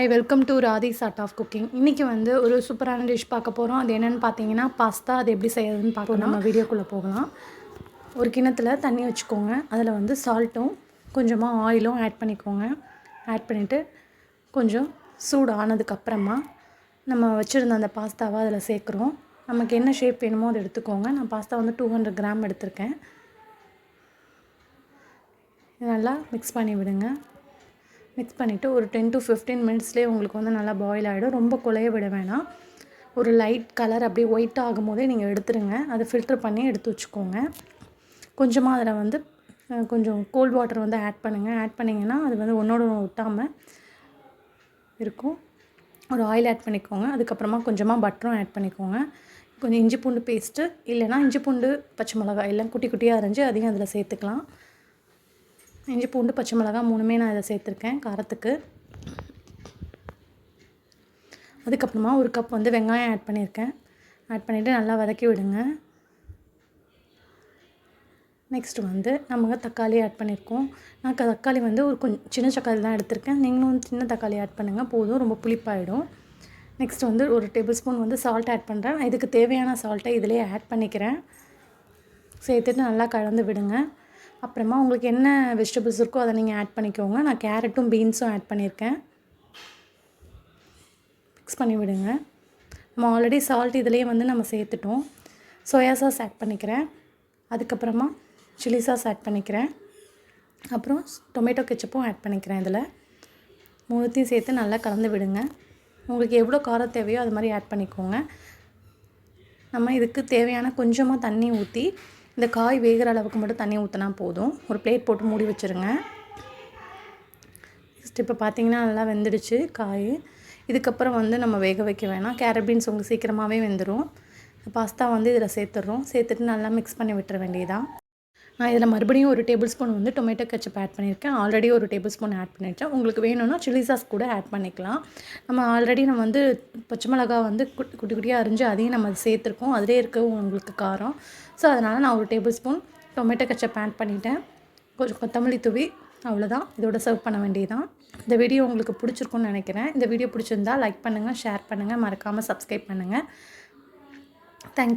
Hi welcome to Radhi's art of cooking. இன்றைக்கி வந்து ஒரு சூப்பரான டிஷ் பார்க்க போகிறோம். அது என்னென்னு பார்த்தீங்கன்னா பாஸ்தா. அது எப்படி செய்யறதுன்னு பார்க்கணும். நம்ம வீடியோக்குள்ளே போகலாம். ஒரு கிண்ணத்தில் தண்ணி வச்சுக்கோங்க. அதில் வந்து சால்ட்டும் கொஞ்சமாக ஆயிலும் ஆட் பண்ணிக்கோங்க. ஆட் பண்ணிவிட்டு கொஞ்சம் சூடு ஆனதுக்கப்புறமா நம்ம வச்சுருந்த அந்த பாஸ்தாவை அதில் சேர்க்குறோம். நமக்கு என்ன ஷேப் வேணுமோ அதை எடுத்துக்கோங்க. நான் பாஸ்தா வந்து 200 கிராம் எடுத்திருக்கேன். நல்லா மிக்ஸ் பண்ணி விடுங்க. மிக்ஸ் பண்ணிவிட்டு ஒரு 10 to 15 மினிட்ஸ்லேயே உங்களுக்கு வந்து நல்லா பாயில் ஆகிடும். ரொம்ப குழைய விட வேணாம். ஒரு லைட் கலர் அப்படியே ஒயிட் ஆகும் போதே நீங்கள் எடுத்துருங்க. அதை ஃபில்ட்ரு பண்ணி எடுத்து வச்சுக்கோங்க. கொஞ்சமாக அதில் வந்து கொஞ்சம் கோல்ட் வாட்டர் வந்து ஆட் பண்ணுங்கள். ஆட் பண்ணிங்கன்னா அது வந்து ஒன்றோடு ஒட்டாமல் இருக்கும். ஒரு ஆயில் ஆட் பண்ணிக்கோங்க. அதுக்கப்புறமா கொஞ்சமாக பட்டரும் ஆட் பண்ணிக்கோங்க. கொஞ்சம் இஞ்சி பூண்டு பேஸ்ட்டு இல்லைனா இஞ்சி பூண்டு பச்சை மிளகாய் எல்லாம் குட்டி குட்டியாக அரைஞ்சி அதையும் அதில் சேர்த்துக்கலாம். இஞ்சி பூண்டு பச்சை மிளகாய் 3மே நான் இதை சேர்த்துருக்கேன் காரத்துக்கு. அதுக்கப்புறமா ஒரு கப் வந்து வெங்காயம் ஆட் பண்ணியிருக்கேன். ஆட் பண்ணிவிட்டு நல்லா வதக்கி விடுங்க. நெக்ஸ்ட்டு வந்து நம்ம தக்காளி ஆட் பண்ணியிருக்கோம். நான் தக்காளி வந்து ஒரு சின்ன தக்காளி தான் எடுத்திருக்கேன். நீங்களும் வந்து சின்ன தக்காளி ஆட் பண்ணுங்கள், போதும், ரொம்ப புளிப்பாயிடும். நெக்ஸ்ட் வந்து ஒரு டேபிள் ஸ்பூன் வந்து சால்ட் ஆட் பண்ணுறேன். நான் இதுக்கு தேவையான சால்ட்டை இதிலே ஆட் பண்ணிக்கிறேன். சேர்த்துட்டு நல்லா கலந்து விடுங்க. அப்புறமா உங்களுக்கு என்ன வெஜிடபிள்ஸ் இருக்கோ அதை நீங்கள் ஆட் பண்ணிக்கோங்க. நான் கேரட்டும் பீன்ஸும் ஆட் பண்ணியிருக்கேன். மிக்ஸ் பண்ணி விடுங்க. நம்ம ஆல்ரெடி சால்ட் இதிலே வந்து நம்ம சேர்த்துட்டோம். சோயா சாஸ் ஆட் பண்ணிக்கிறேன். அதுக்கப்புறமா சில்லி சாஸ் ஆட் பண்ணிக்கிறேன். அப்புறம் டொமேட்டோ கெச்சப்பும் ஆட் பண்ணிக்கிறேன். இதில் 3த்தையும் சேர்த்து நல்லா கலந்து விடுங்க. உங்களுக்கு எவ்வளோ காரம் தேவையோ அது மாதிரி ஆட் பண்ணிக்கோங்க. நம்ம இதுக்கு தேவையான கொஞ்சமாக தண்ணி ஊற்றி இந்த காய் வேகிற அளவுக்கு மட்டும் தண்ணி ஊற்றினா போதும். ஒரு பிளேட் போட்டு மூடி வச்சுருங்க. நெக்ஸ்ட் இப்போ பார்த்தீங்கன்னா நல்லா வெந்துடுச்சு காய். இதுக்கப்புறம் வந்து நம்ம வேக வைக்க வேணாம். கேரட் பீன்ஸ் உங்களுக்கு சீக்கிரமாகவே வெந்துடும். பாஸ்தா வந்து இதில் சேர்த்துட்றோம். சேர்த்துட்டு நல்லா மிக்ஸ் பண்ணி விட்டுற வேண்டியதான். நான் இதில் மறுபடியும் ஒரு டேபிள் ஸ்பூன் வந்து டொமேட்டோ கெச்சப் ஆட் பண்ணியிருக்கேன். ஆல்ரெடி ஒரு டேபிள் ஸ்பூன் ஆட் பண்ணிட்டேன். உங்களுக்கு வேணும்னா சில்லி சாஸ் கூட ஆட் பண்ணிக்கலாம். நம்ம வந்து பச்சை மிளகா வந்து குட்டி குட்டியாக அரிஞ்சு அதையும் நம்ம சேர்த்துருக்கோம். அதிலே இருக்க உங்களுக்கு காரம். ஸோ அதனால் நான் ஒரு table spoon tomato ketchup add பண்ணிட்டேன். கொஞ்சம் கொத்தமல்லி தூவி அவ்வளோதான். இதோட சர்வ் பண்ண வேண்டியதான். இந்த வீடியோ உங்களுக்கு பிடிச்சிருக்குன்னு நினைக்கிறேன். இந்த வீடியோ பிடிச்சிருந்தா லைக் பண்ணுங்கள், ஷேர் பண்ணுங்கள், மறக்காமல் சப்ஸ்கிரைப் பண்ணுங்கள். தேங்க்யூ.